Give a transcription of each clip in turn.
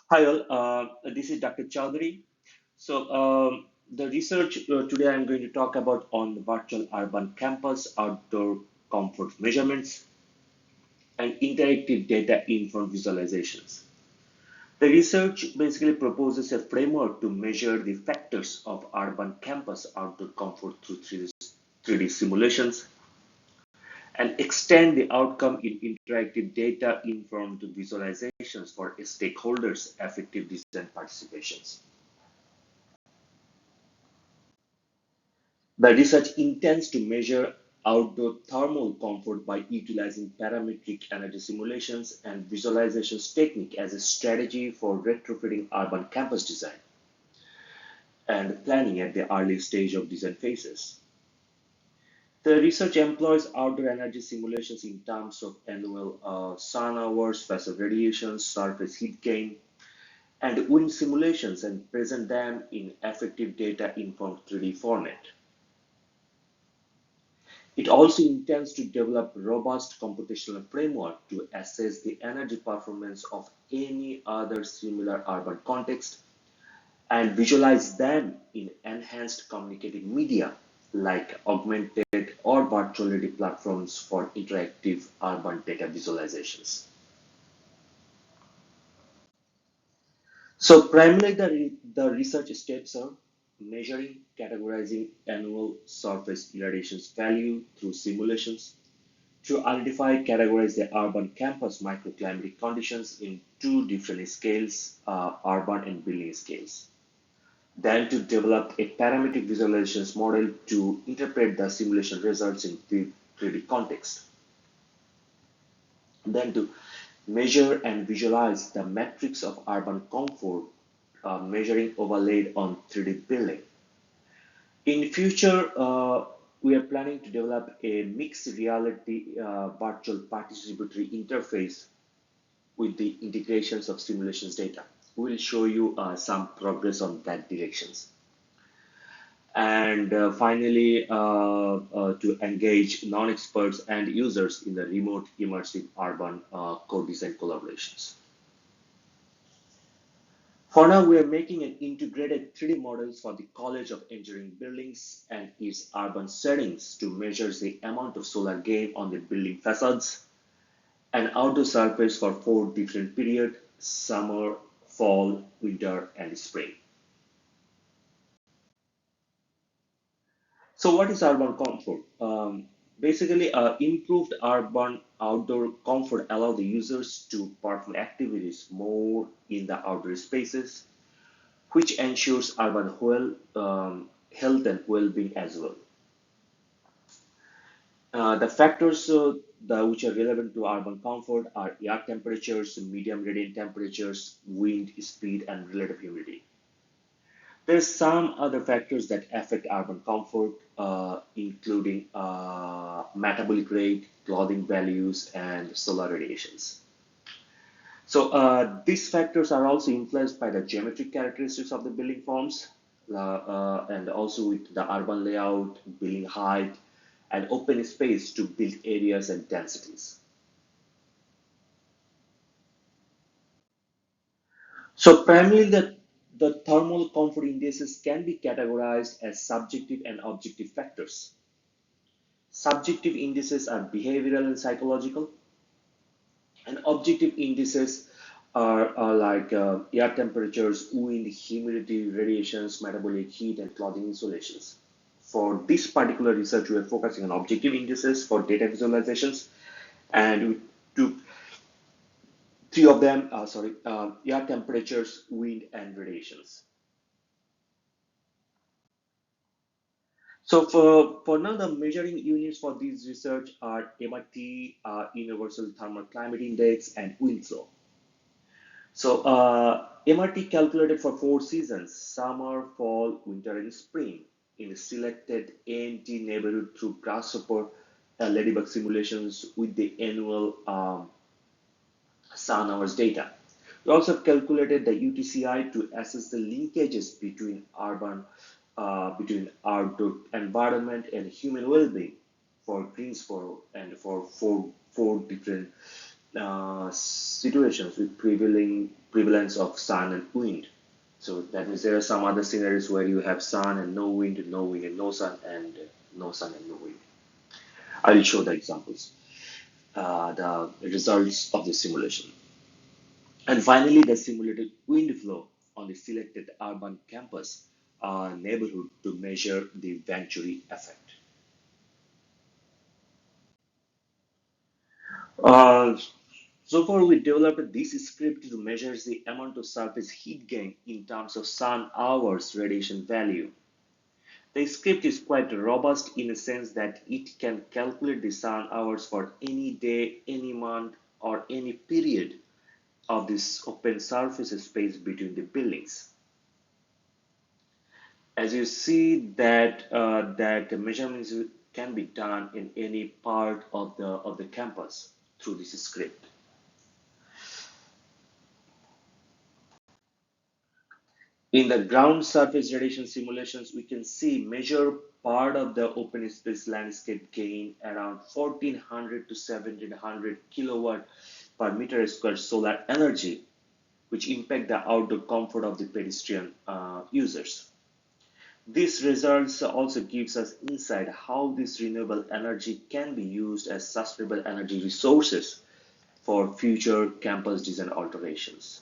Hi all, this is Dr. Chaudhary. The research today I'm going to talk about on the virtual urban campus outdoor comfort measurements and interactive data informed visualizations. The research basically proposes a framework to measure the factors of urban campus outdoor comfort through 3D simulations and extend the outcome in interactive data informed visualizations for stakeholders' effective design participations. The research intends to measure outdoor thermal comfort by utilizing parametric energy simulations and visualizations technique as a strategy for retrofitting urban campus design and planning at the early stage of design phases. The research employs outdoor energy simulations in terms of annual sun hours, facial radiation, surface heat gain, and wind simulations and present them in effective data-informed 3D format. It also intends to develop robust computational framework to assess the energy performance of any other similar urban context and visualize them in enhanced communicative media like augmented or virtual reality platforms for interactive urban data visualizations. So primarily the research steps are measuring, categorizing annual surface irradiations value through simulations, to identify, categorize the urban campus microclimatic conditions in two different scales, urban and building scales. Then to develop a parametric visualizations model to interpret the simulation results in 3D context. Then to measure and visualize the metrics of urban comfort, measuring overlaid on 3D building. In future, we are planning to develop a mixed reality virtual participatory interface with the integrations of simulations data. We'll show you some progress on that directions. And finally, to engage non-experts and users in the remote immersive urban co-design collaborations. For now, we are making an integrated 3D models for the College of Engineering buildings and its urban settings to measure the amount of solar gain on the building facades and outdoor surface for four different periods: summer, fall, winter, and spring. So what is urban comfort? Basically, improved urban outdoor comfort allow the users to perform activities more in the outdoor spaces, which ensures urban health and well-being as well. The factors which are relevant to urban comfort are air temperatures, medium radiant temperatures, wind speed, and relative humidity. There's some other factors that affect urban comfort, including metabolic rate, clothing values, and solar radiations. So these factors are also influenced by the geometric characteristics of the building forms, and also with the urban layout, building height, and open space to build areas and densities. So primarily the thermal comfort indices can be categorized as subjective and objective factors. Subjective indices are behavioral and psychological, and objective indices are like air temperatures, wind, humidity, radiations, metabolic heat, and clothing insulations. For this particular research, we are focusing on objective indices for data visualizations, and we took three of them, air temperatures, wind, and radiations. So for now, the measuring units for this research are MRT, Universal Thermal Climate Index, and wind flow. So MRT calculated for four seasons: summer, fall, winter, and spring in selected ANT neighborhood through grasshopper ladybug simulations with the annual sun hours data. We also calculated the UTCI to assess the linkages between outdoor environment and human well-being for Greensboro and for four different situations with prevailing prevalence of sun and wind. So that means there are some other scenarios where you have sun and no wind, no wind and no sun, and no sun and no wind. I will show the examples, the results of the simulation. And finally, the simulated wind flow on the selected urban campus neighborhood to measure the Venturi effect. Uh, so far, we developed this script to measure the amount of surface heat gain in terms of sun hours radiation value. The script is quite robust in a sense that it can calculate the sun hours for any day, any month, or any period of this open surface space between the buildings. As you see that the measurements can be done in any part of the campus through this script. In the ground surface radiation simulations, we can see major part of the open space landscape gain around 1400 to 1700 kilowatt per meter square solar energy, which impact the outdoor comfort of the pedestrian users. These results also gives us insight how this renewable energy can be used as sustainable energy resources for future campus design alterations.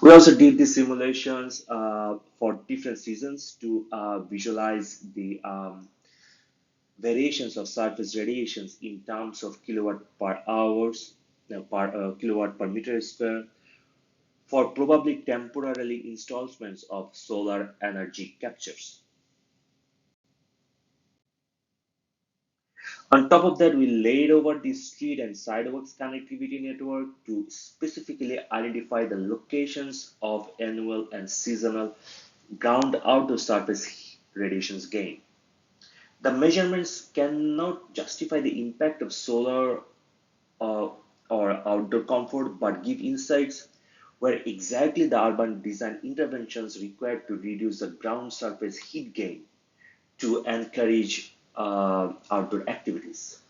We also did the simulations for different seasons to visualize the variations of surface radiations in terms of kilowatt per hours, per kilowatt per meter square for probably temporarily installments of solar energy captures. On top of that, we laid over the street and sidewalks connectivity network to specifically identify the locations of annual and seasonal ground outdoor surface radiations gain. The measurements cannot justify the impact of solar uh, or outdoor comfort, but give insights where exactly the urban design interventions required to reduce the ground surface heat gain to encourage outdoor activities.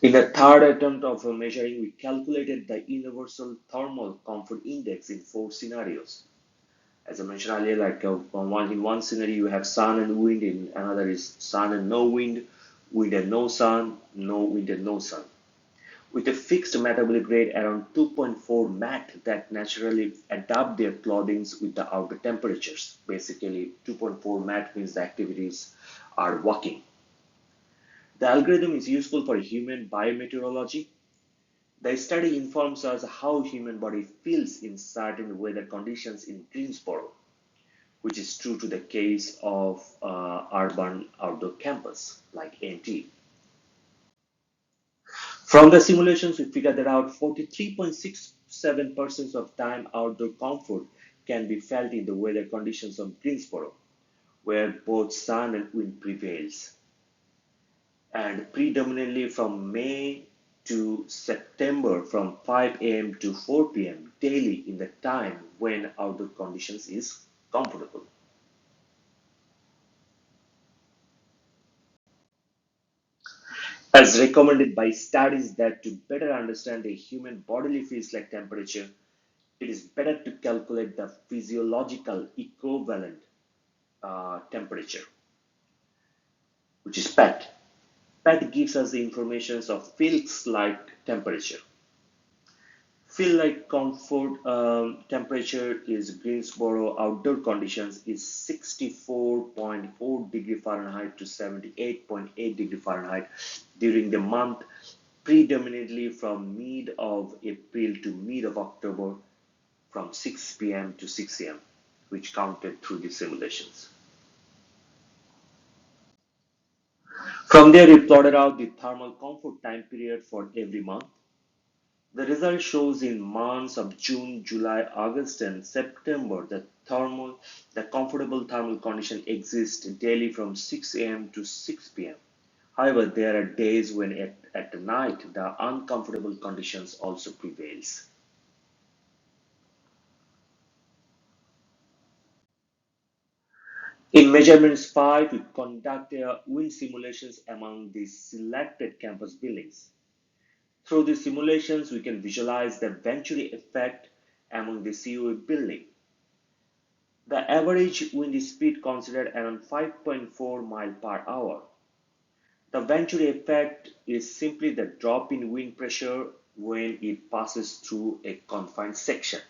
In the third attempt of measuring, we calculated the universal thermal comfort index in four scenarios. As I mentioned earlier, like in one scenario you have sun and wind, in another is sun and no wind, wind and no sun, no wind and no sun. With a fixed metabolic rate around 2.4 mat that naturally adapt their clothing with the outer temperatures. Basically, 2.4 mat means the activities are walking. The algorithm is useful for human biometeorology. The study informs us how human body feels in certain weather conditions in Greensboro, which is true to the case of urban outdoor campus like NT. From the simulations, we figured that out 43.67% of time outdoor comfort can be felt in the weather conditions of Greensboro, where both sun and wind prevails, and predominantly from May to September from 5 a.m. to 4 p.m. daily in the time when outdoor conditions is comfortable. As recommended by studies that to better understand the human bodily feels like temperature, it is better to calculate the physiological equivalent temperature, which is PET. PET gives us the information of feels like temperature. Feel like comfort temperature is Greensboro outdoor conditions is 64.4 degree Fahrenheit to 78.8 degree Fahrenheit during the month predominantly from mid of April to mid of October from 6 p.m. to 6 a.m., which counted through the simulations. From there, we plotted out the thermal comfort time period for every month. The result shows in months of June, July, August, and September the comfortable thermal condition exists daily from 6 a.m. to 6 p.m. However, there are days when at night the uncomfortable conditions also prevails. In measurements 5, we conduct wind simulations among the selected campus buildings. Through these simulations, we can visualize the Venturi effect among the COE building. The average wind speed considered around 5.4 mile per hour. The Venturi effect is simply the drop in wind pressure when it passes through a confined section.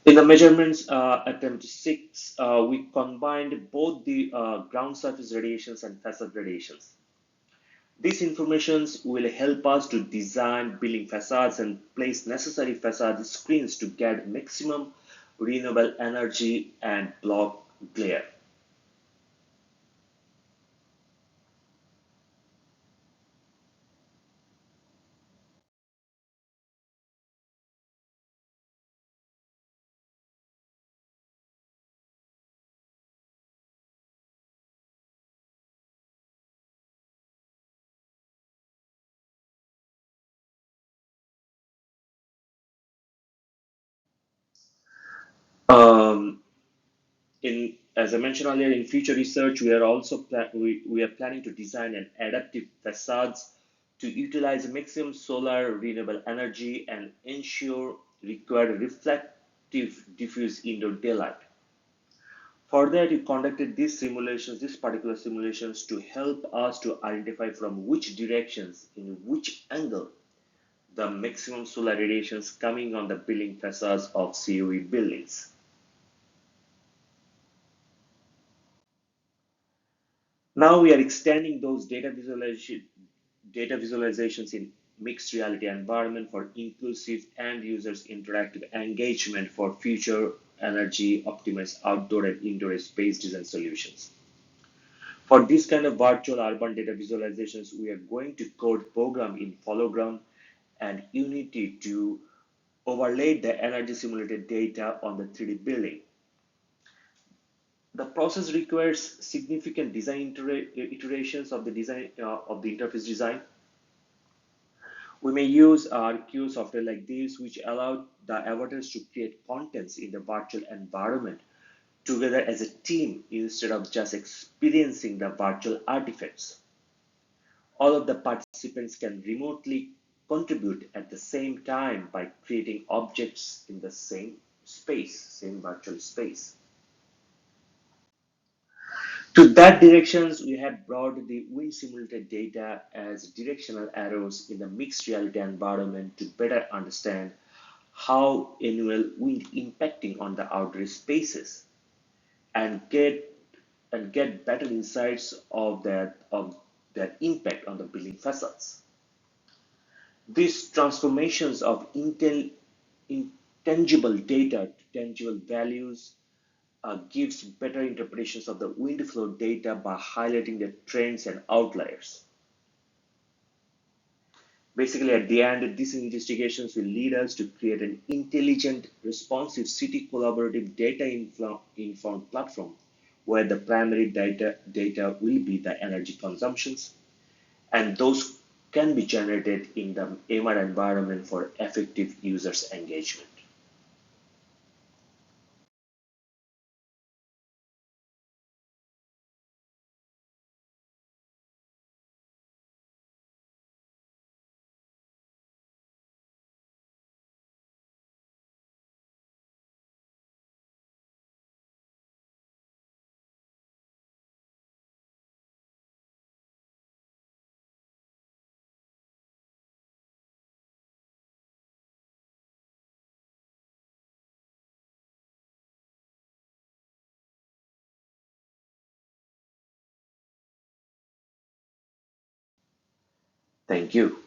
In the measurements attempt 6, we combined both the ground surface radiations and facade radiations. These informations will help us to design building facades and place necessary facade screens to get maximum renewable energy and block glare. Um, as I mentioned earlier, in future research, we are also we are planning to design an adaptive facades to utilize maximum solar renewable energy and ensure required reflective diffuse indoor daylight. For that, we conducted these particular simulations to help us to identify from which directions, in which angle, the maximum solar radiations coming on the building facades of COE buildings. Now we are extending those data visualizations in mixed reality environment for inclusive end users interactive engagement for future energy optimized outdoor and indoor space design solutions. For this kind of virtual urban data visualizations, we are going to code program in Follogram and Unity to overlay the energy simulated data on the 3D building. The process requires significant design iterations of the design of the interface design. We may use RQ software like this, which allow the avatars to create contents in the virtual environment together as a team instead of just experiencing the virtual artifacts. All of the participants can remotely contribute at the same time by creating objects in the same space, same virtual space. To that directions, we have brought the wind simulated data as directional arrows in the mixed reality environment to better understand how annual wind impacting on the outdoor spaces and get better insights of their impact on the building facades. These transformations of intangible data to tangible values gives better interpretations of the wind flow data by highlighting the trends and outliers. Basically, at the end, these investigations will lead us to create an intelligent, responsive city collaborative data informed platform where the primary data will be the energy consumptions and those can be generated in the MR environment for effective users engagement. Thank you.